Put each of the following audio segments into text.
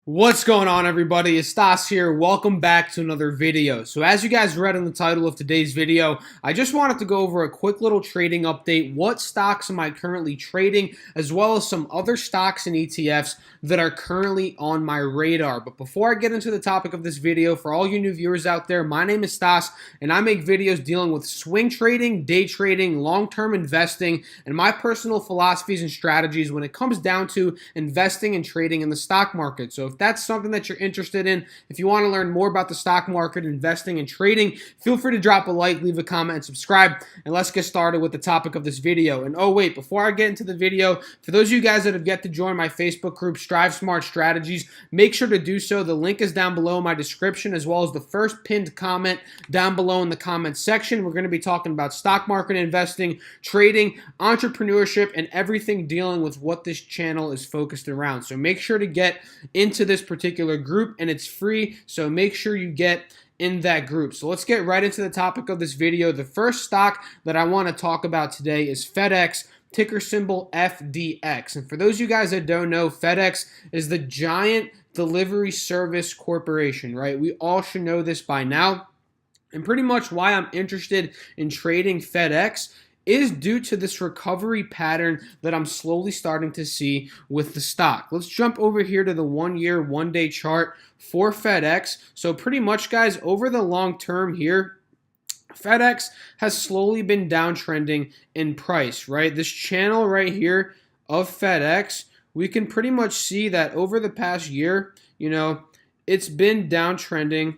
What's going on, everybody? It's Stas here. Welcome back to another video. So as you guys read in the title of today's video, I just wanted to go over a quick little trading update. What stocks am I currently trading, as well as some other stocks and ETFs that are currently on my radar. But before I get into the topic of this video, for all you new viewers out there, my name is Stas, and I make videos dealing with swing trading, day trading, long-term investing, and my personal philosophies and strategies when it comes down to investing and trading in the stock market. So if that's something that you're interested in, if you want to learn more about the stock market, investing, and trading, feel free to drop a like, leave a comment, and subscribe, and let's get started with the topic of this video. And oh wait, before I get into the video, for those of you guys that have yet to join my Facebook group, Strive Smart Strategies, make sure to do so. The link is down below in my description, as well as the first pinned comment down below in the comment section. We're going to be talking about stock market investing, trading, entrepreneurship, and everything dealing with what this channel is focused around. So make sure to get into this particular group, and it's free, so make sure you get in that group. So let's get right into the topic of this video. The first stock that I want to talk about today is FedEx, ticker symbol FDX. And for those of you guys that don't know, FedEx is the giant delivery service corporation, right? We all should know this by now. And pretty much why I'm interested in trading FedEx is due to this recovery pattern that I'm slowly starting to see with the stock. Let's jump over here to the 1 year, 1 day chart for FedEx. So pretty much, guys, over the long term here, FedEx has slowly been downtrending in price, right? This channel right here of FedEx, we can pretty much see that over the past year, it's been downtrending,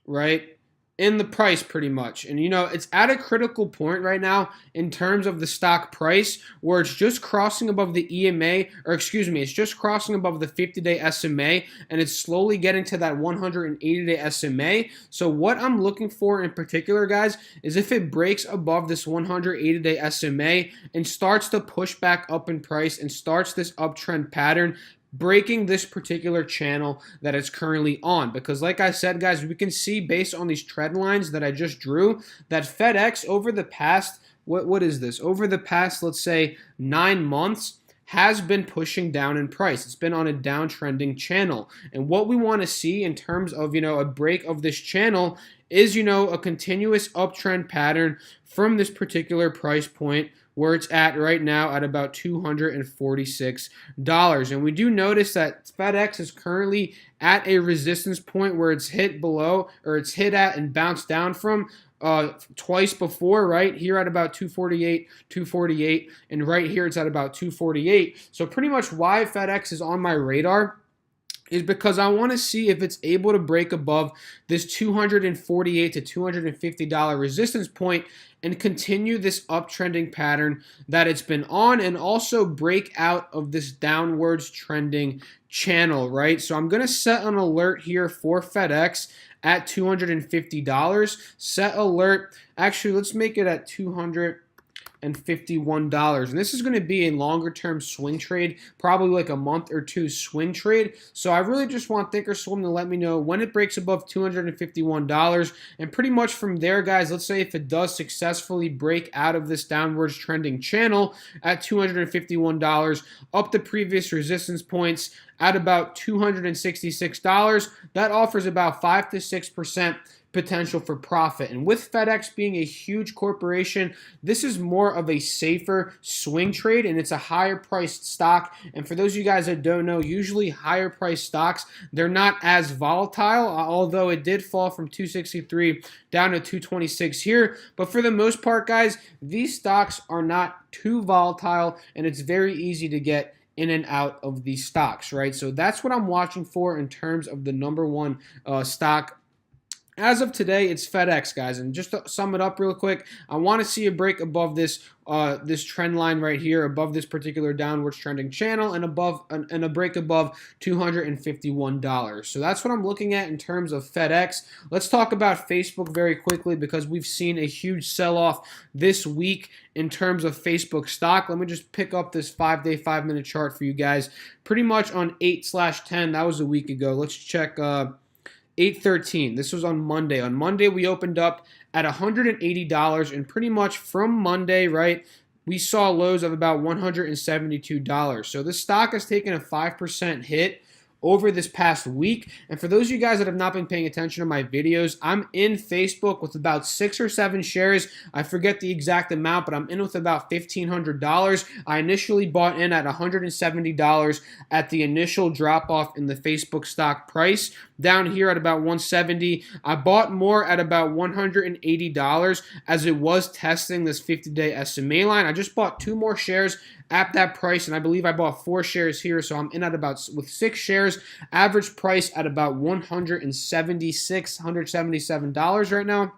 right, in the price pretty much. And it's at a critical point right now in terms of the stock price where it's just crossing above the EMA, or excuse me, it's just crossing above the 50-day SMA, and it's slowly getting to that 180-day SMA. So what I'm looking for in particular, guys, is if it breaks above this 180-day SMA and starts to push back up in price and starts this uptrend pattern, breaking this particular channel that it's currently on. Because like I said, guys, we can see based on these trend lines that I just drew that FedEx over the past, what is this? Over the past, let's say 9 months, has been pushing down in price. It's been on a downtrending channel. And what we want to see in terms of, a break of this channel is, a continuous uptrend pattern from this particular price point where it's at right now at about $246. And we do notice that FedEx is currently at a resistance point where it's hit below, or it's hit at and bounced down from twice before, right? Here at about 248, and right here it's at about 248. So pretty much why FedEx is on my radar is because I want to see if it's able to break above this $248 to $250 resistance point and continue this uptrending pattern that it's been on, and also break out of this downwards trending channel, right? So I'm going to set an alert here for FedEx at $250. Set alert. Actually, let's make it at $251. And this is going to be a longer term swing trade, probably like a month or two swing trade. So I really just want Thinkorswim to let me know when it breaks above $251, and pretty much from there, guys, let's say if it does successfully break out of this downwards trending channel at $251 up the previous resistance points at about $266, that offers about 5 to 6% potential for profit. And with FedEx being a huge corporation, this is more of a safer swing trade, and it's a higher priced stock. And for those of you guys that don't know, usually higher priced stocks, they're not as volatile, although it did fall from 263 down to 226 here. But for the most part, guys, these stocks are not too volatile, and it's very easy to get in and out of these stocks, right? So that's what I'm watching for in terms of the number one stock. As of today, it's FedEx, guys. And just to sum it up real quick, I want to see a break above this this trend line right here, above this particular downwards trending channel, and a break above $251. So that's what I'm looking at in terms of FedEx. Let's talk about Facebook very quickly, because we've seen a huge sell-off this week in terms of Facebook stock. Let me just pick up this 5-day, 5-minute chart for you guys. Pretty much on 8/10, that was a week ago. Let's check 8/13. This was on Monday. On Monday, we opened up at $180, and pretty much from Monday, right, we saw lows of about $172. So this stock has taken a 5% hit over this past week. And for those of you guys that have not been paying attention to my videos, I'm in Facebook with about 6 or 7 shares. I forget the exact amount, but I'm in with about $1,500. I initially bought in at $170 at the initial drop off in the Facebook stock price. Down here at about 170, I bought more at about $180 as it was testing this 50-day SMA line. I just bought 2 more shares at that price, and I believe I bought 4 shares here, so I'm in at about with 6 shares. Average price at about $177 right now.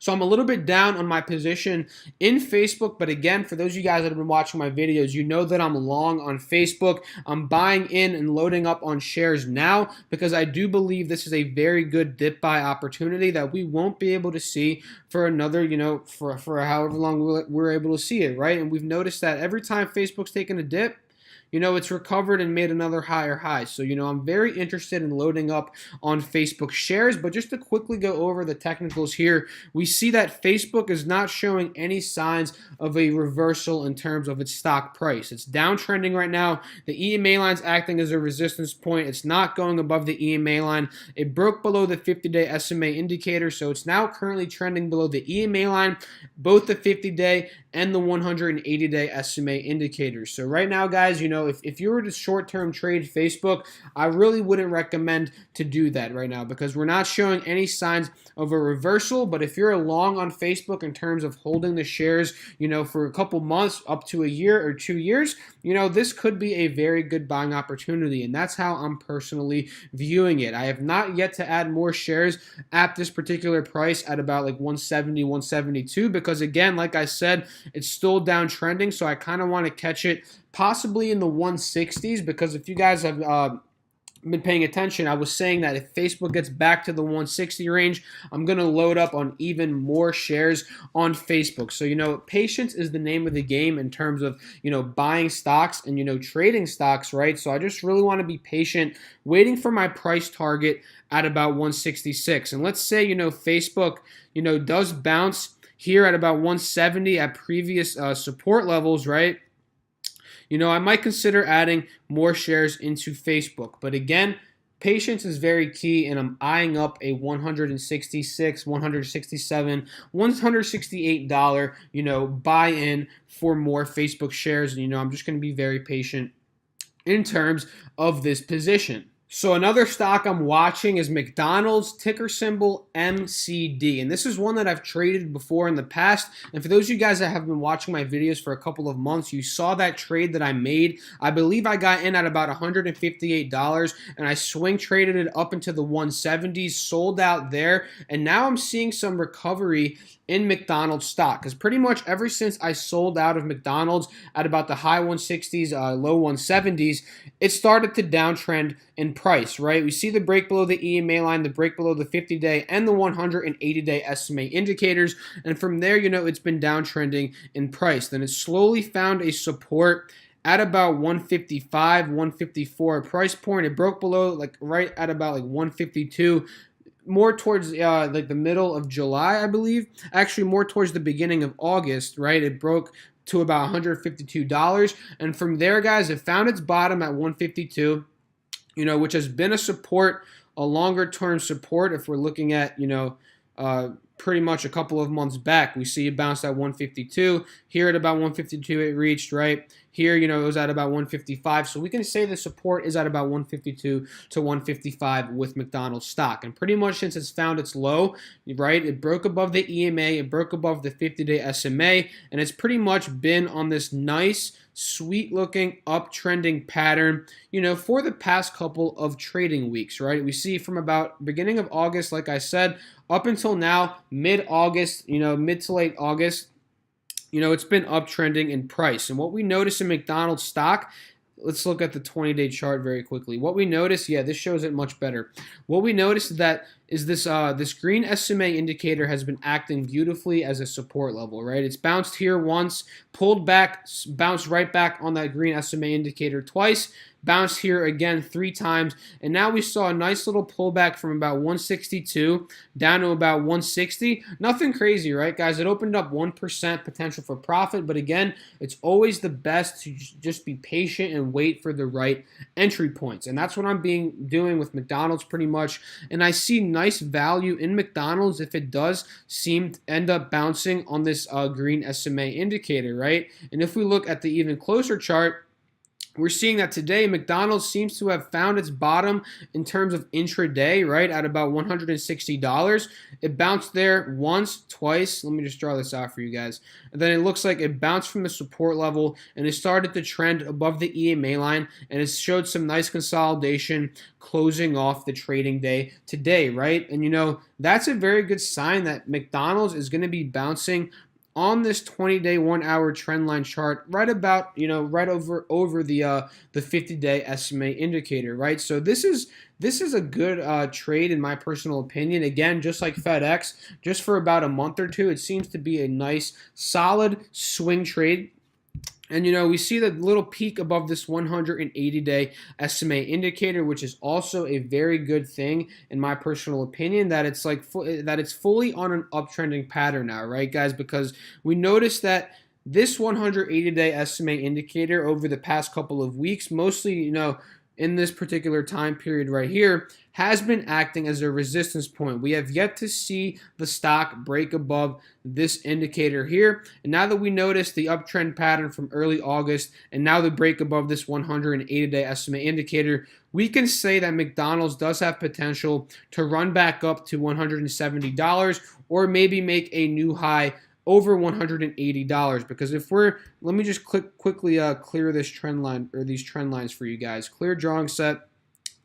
So I'm a little bit down on my position in Facebook, but again, for those of you guys that have been watching my videos, you know that I'm long on Facebook. I'm buying in and loading up on shares now because I do believe this is a very good dip buy opportunity that we won't be able to see for another, for however long we're able to see it, right? And we've noticed that every time Facebook's taken a dip, it's recovered and made another higher high. So, I'm very interested in loading up on Facebook shares. But just to quickly go over the technicals here, we see that Facebook is not showing any signs of a reversal in terms of its stock price. It's downtrending right now. The EMA line's acting as a resistance point. It's not going above the EMA line. It broke below the 50-day SMA indicator, so it's now currently trending below the EMA line, both the 50-day and the 180-day SMA indicators. So right now, guys, if you were to short-term trade Facebook, I really wouldn't recommend to do that right now because we're not showing any signs of a reversal. But if you're long on Facebook in terms of holding the shares, for a couple months up to a year or 2 years, this could be a very good buying opportunity. And that's how I'm personally viewing it. I have not yet to add more shares at this particular price at about like 170, 172 because, again, like I said, it's still downtrending, so I kind of want to catch it possibly in the 160s because if you guys have been paying attention, I was saying that if Facebook gets back to the 160 range, I'm going to load up on even more shares on Facebook. So, patience is the name of the game in terms of, buying stocks and, trading stocks, right? So I just really want to be patient, waiting for my price target at about 166. And let's say, Facebook, does bounce here at about 170 at previous support levels, right? I might consider adding more shares into Facebook. But again, patience is very key, and I'm eyeing up a $166, $167, $168, buy-in for more Facebook shares. And, I'm just going to be very patient in terms of this position. So another stock I'm watching is McDonald's, ticker symbol MCD. And this is one that I've traded before in the past. And for those of you guys that have been watching my videos for a couple of months, you saw that trade that I made. I believe I got in at about $158 and I swing traded it up into the 170s, sold out there. And now I'm seeing some recovery in McDonald's stock because pretty much ever since I sold out of McDonald's at about the high 160s, low 170s, it started to downtrend in price, right? We see the break below the EMA line, the break below the 50-day and the 180-day SMA indicators, and from there, it's been downtrending in price. Then it slowly found a support at about 155, 154 price point. It broke below right at about 152. More towards the middle of July, I believe. Actually, more towards the beginning of August, right? It broke to about $152. And from there, guys, it found its bottom at 152, which has been a support, a longer-term support. If we're looking at, pretty much a couple of months back, we see it bounced at 152. Here at about 152, it reached, right? Here, it was at about 155. So we can say the support is at about 152 to 155 with McDonald's stock. And pretty much since it's found its low, right, it broke above the EMA, it broke above the 50-day SMA, and it's pretty much been on this nice, sweet-looking, uptrending pattern, for the past couple of trading weeks, right? We see from about beginning of August, like I said, up until now, mid-August, mid to late August, it's been uptrending in price. And what we notice in McDonald's stock, let's look at the 20-day chart very quickly. What we notice, this shows it much better. What we notice is this green SMA indicator has been acting beautifully as a support level, right? It's bounced here once, pulled back, bounced right back on that green SMA indicator twice, bounced here again 3 times, and now we saw a nice little pullback from about 162 down to about 160. Nothing crazy, right, guys? It opened up 1% potential for profit, but again, it's always the best to just be patient and wait for the right entry points, and that's what I'm doing with McDonald's pretty much. And I see nice value in McDonald's if it does seem to end up bouncing on this green SMA indicator, right? And if we look at the even closer chart, we're seeing that today McDonald's seems to have found its bottom in terms of intraday, right, at about $160. It bounced there once, twice. Let me just draw this out for you guys. And then it looks like it bounced from the support level and it started to trend above the EMA line, and it showed some nice consolidation closing off the trading day today, right? And that's a very good sign that McDonald's is going to be bouncing on this 20-day 1-hour trend line chart, right about right over the 50-day SMA indicator, right? So this is a good trade in my personal opinion. Again, just like FedEx, just for about a month or two, it seems to be a nice solid swing trade. And we see the little peak above this 180-day SMA indicator, which is also a very good thing in my personal opinion. That it's fully on an uptrending pattern now, right, guys? Because we noticed that this 180-day SMA indicator over the past couple of weeks, mostly in this particular time period right here, has been acting as a resistance point. We have yet to see the stock break above this indicator here. And now that we notice the uptrend pattern from early August and now the break above this 180-day SMA indicator, we can say that McDonald's does have potential to run back up to $170 or maybe make a new high over $180, because let me just quickly clear this trend line, or these trend lines for you guys. Clear drawing set.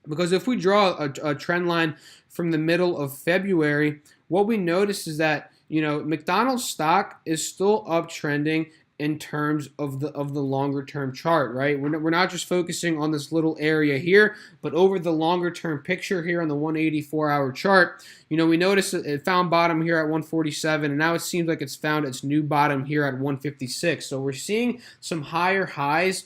Because if we draw a trend line from the middle of February, what we notice is that McDonald's stock is still uptrending in terms of the longer term chart, right? We're not just focusing on this little area here, but over the longer term picture here on the 184-hour chart. We noticed it found bottom here at 147, and now it seems like it's found its new bottom here at 156. So we're seeing some higher highs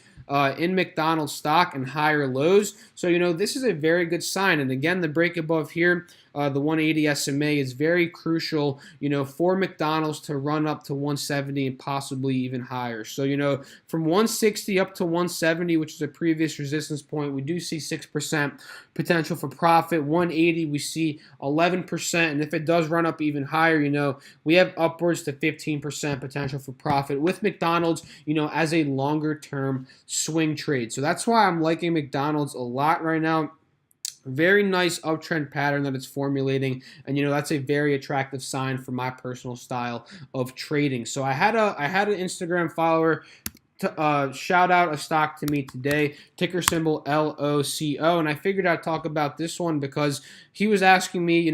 in McDonald's stock and higher lows. So, this is a very good sign. And again, the break above here, the 180 SMA is very crucial, for McDonald's to run up to 170 and possibly even higher. So, from 160 up to 170, which is a previous resistance point, we do see 6% potential for profit. 180, we see 11%. And if it does run up even higher, we have upwards to 15% potential for profit with McDonald's, as a longer term swing trade. So that's why I'm liking McDonald's a lot right now. Very nice uptrend pattern that it's formulating, and that's a very attractive sign for my personal style of trading. So I had an Instagram follower shout out a stock to me today, ticker symbol LOCO, and I figured I'd talk about this one because he was asking me,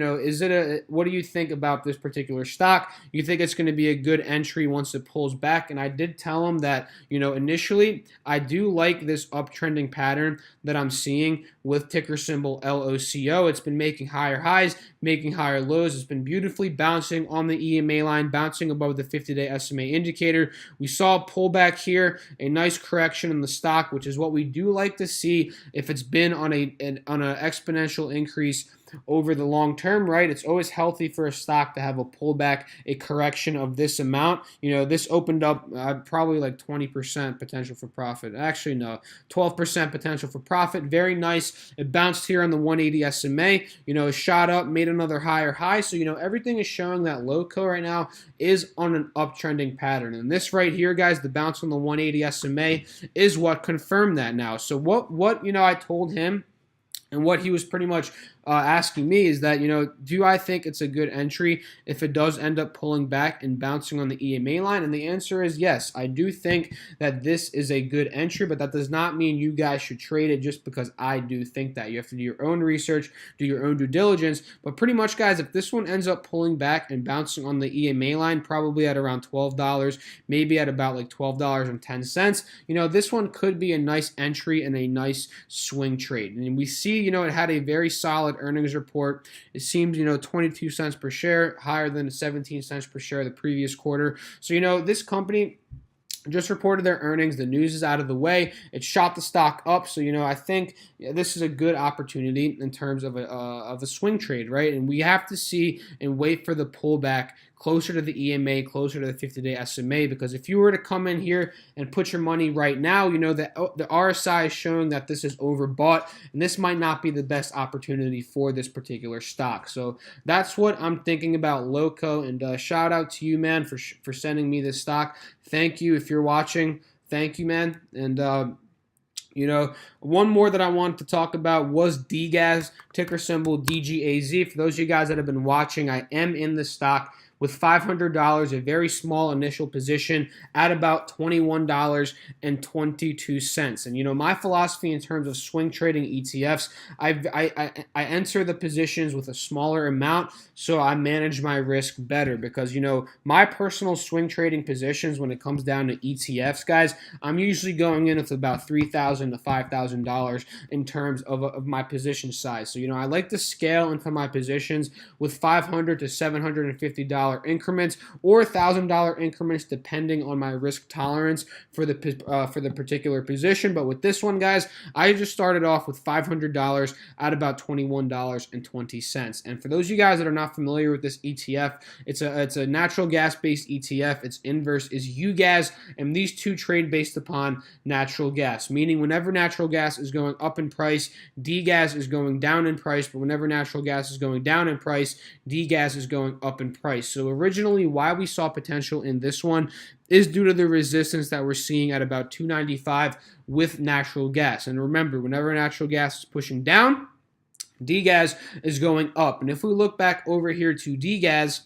what do you think about this particular stock? You think it's going to be a good entry once it pulls back? And I did tell him that, initially I do like this uptrending pattern that I'm seeing with ticker symbol LOCO. It's been making higher highs, making higher lows. It's been beautifully bouncing on the EMA line, bouncing above the 50-day SMA indicator. We saw a pullback here, a nice correction in the stock, which is what we do like to see if it's been on an exponential increase over the long term, right? It's always healthy for a stock to have a pullback, a correction of this amount. This opened up probably like 20% potential for profit. Actually, no, 12% potential for profit. Very nice. It bounced here on the 180 SMA. It shot up, made another higher high. So, everything is showing that LOCO right now is on an uptrending pattern. And this right here, guys, the bounce on the 180 SMA is what confirmed that now. So what I told him, and what he was pretty much asking me is that, do I think it's a good entry if it does end up pulling back and bouncing on the EMA line? And the answer is yes. I do think that this is a good entry, but that does not mean you guys should trade it just because I do think that. You have to do your own research, do your own due diligence. But pretty much, guys, if this one ends up pulling back and bouncing on the EMA line, probably at around $12, maybe at about like $12.10, this one could be a nice entry and a nice swing trade. And we see, it had a very solid earnings report. It seems, 22 cents per share, higher than 17 cents per share the previous quarter. So, this company just reported their earnings. The news is out of the way. It shot the stock up. So, I think this is a good opportunity in terms of a swing trade, right? And we have to see and wait for the pullback closer to the EMA, closer to the 50-day SMA, because if you were to come in here and put your money right now, that the RSI is showing that this is overbought, and this might not be the best opportunity for this particular stock. So that's what I'm thinking about Loco, and shout out to you, man, for sending me this stock. Thank you. If you're watching, thank you, man. And one more that I wanted to talk about was DGAZ, ticker symbol DGAZ. For those of you guys that have been watching, I am in the stock with $500, a very small initial position at about $21.22. And my philosophy in terms of swing trading ETFs, I enter the positions with a smaller amount, so I manage my risk better, because my personal swing trading positions, when it comes down to ETFs, guys, I'm usually going in with about $3,000 to $5,000 in terms of my position size. So I like to scale into my positions with $500 to $750 increments or $1,000 increments, depending on my risk tolerance for the particular position. But with this one, guys, I just started off with $500 at about $21.20. And for those of you guys that are not familiar with this ETF, it's a natural gas based ETF. Its inverse is UGAZ, and these two trade based upon natural gas, meaning whenever natural gas is going up in price, DGAZ is going down in price, but whenever natural gas is going down in price, DGAZ is going up in price. So originally, why we saw potential in this one is due to the resistance that we're seeing at about 295 with natural gas. And remember, whenever natural gas is pushing down, DGAZ is going up. And if we look back over here to DGAZ,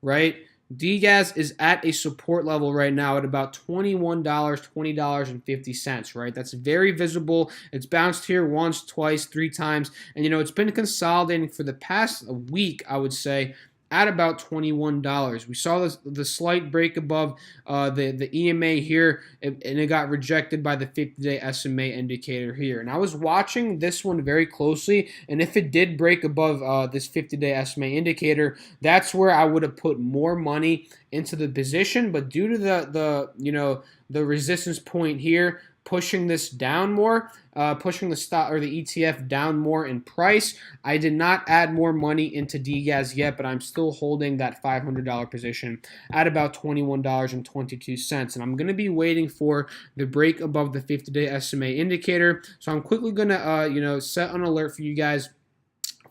right, DGAZ is at a support level right now at about $21, $20.50, right? That's very visible. It's bounced here once, twice, three times, and it's been consolidating for the past week, I would say, at about $21. We saw the slight break above the EMA here, and it got rejected by the 50-day SMA indicator here. And I was watching this one very closely, and if it did break above this 50-day SMA indicator, that's where I would have put more money into the position. But due to the resistance point here, pushing this down more, pushing the stock or the ETF down more in price, I did not add more money into DGAZ yet, but I'm still holding that $500 position at about $21.22. And I'm going to be waiting for the break above the 50-day SMA indicator. So I'm quickly going to set an alert for you guys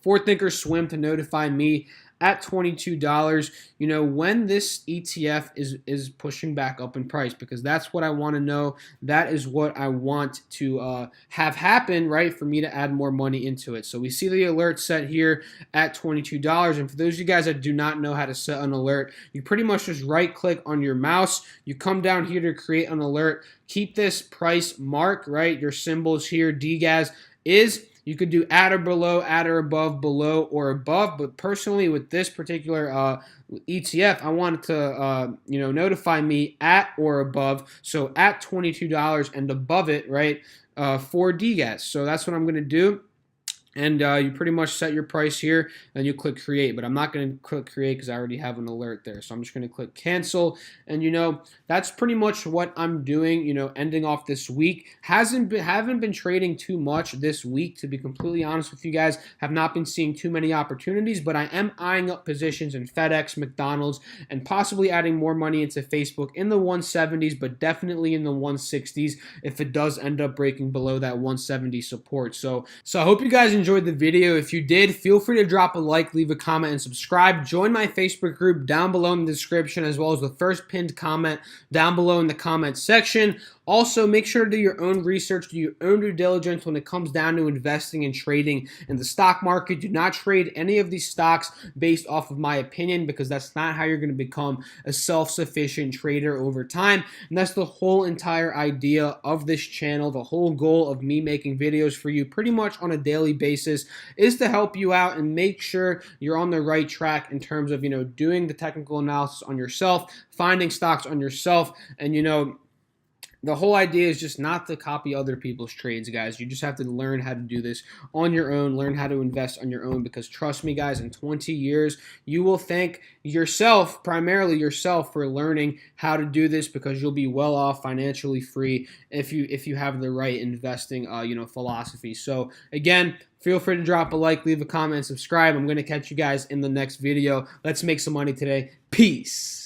for Thinkorswim to notify me at $22, when this ETF is pushing back up in price, because that's what I want to know. That is what I want to have happen, right, for me to add more money into it. So we see the alert set here at $22. And for those of you guys that do not know how to set an alert, you pretty much just right click on your mouse. You come down here to create an alert. Keep this price mark, right? Your symbols here, DGAZ is. You could do at or below, at or above, below or above. But personally, with this particular ETF, I wanted to, notify me at or above. So at $22 and above it, right, for DGAZ. So that's what I'm going to do. And you pretty much set your price here, then you click create. But I'm not going to click create because I already have an alert there. So I'm just going to click cancel. And that's pretty much what I'm doing, ending off this week. Haven't been trading too much this week, to be completely honest with you guys. Have not been seeing too many opportunities, but I am eyeing up positions in FedEx, McDonald's, and possibly adding more money into Facebook in the 170s, but definitely in the 160s if it does end up breaking below that 170 support. So I hope you guys enjoyed the video. If you did, feel free to drop a like, leave a comment, and subscribe. Join my Facebook group down below in the description, as well as the first pinned comment down below in the comment section. Also, make sure to do your own research, do your own due diligence when it comes down to investing and trading in the stock market. Do not trade any of these stocks based off of my opinion, because that's not how you're going to become a self-sufficient trader over time. And that's the whole entire idea of this channel. The whole goal of me making videos for you pretty much on a daily basis is to help you out and make sure you're on the right track in terms of, doing the technical analysis on yourself, finding stocks on yourself, and, the whole idea is just not to copy other people's trades, guys. You just have to learn how to do this on your own, learn how to invest on your own, because trust me, guys, in 20 years, you will thank yourself, primarily yourself, for learning how to do this, because you'll be well off, financially free, if you have the right investing philosophy. So again, feel free to drop a like, leave a comment, subscribe. I'm going to catch you guys in the next video. Let's make some money today. Peace.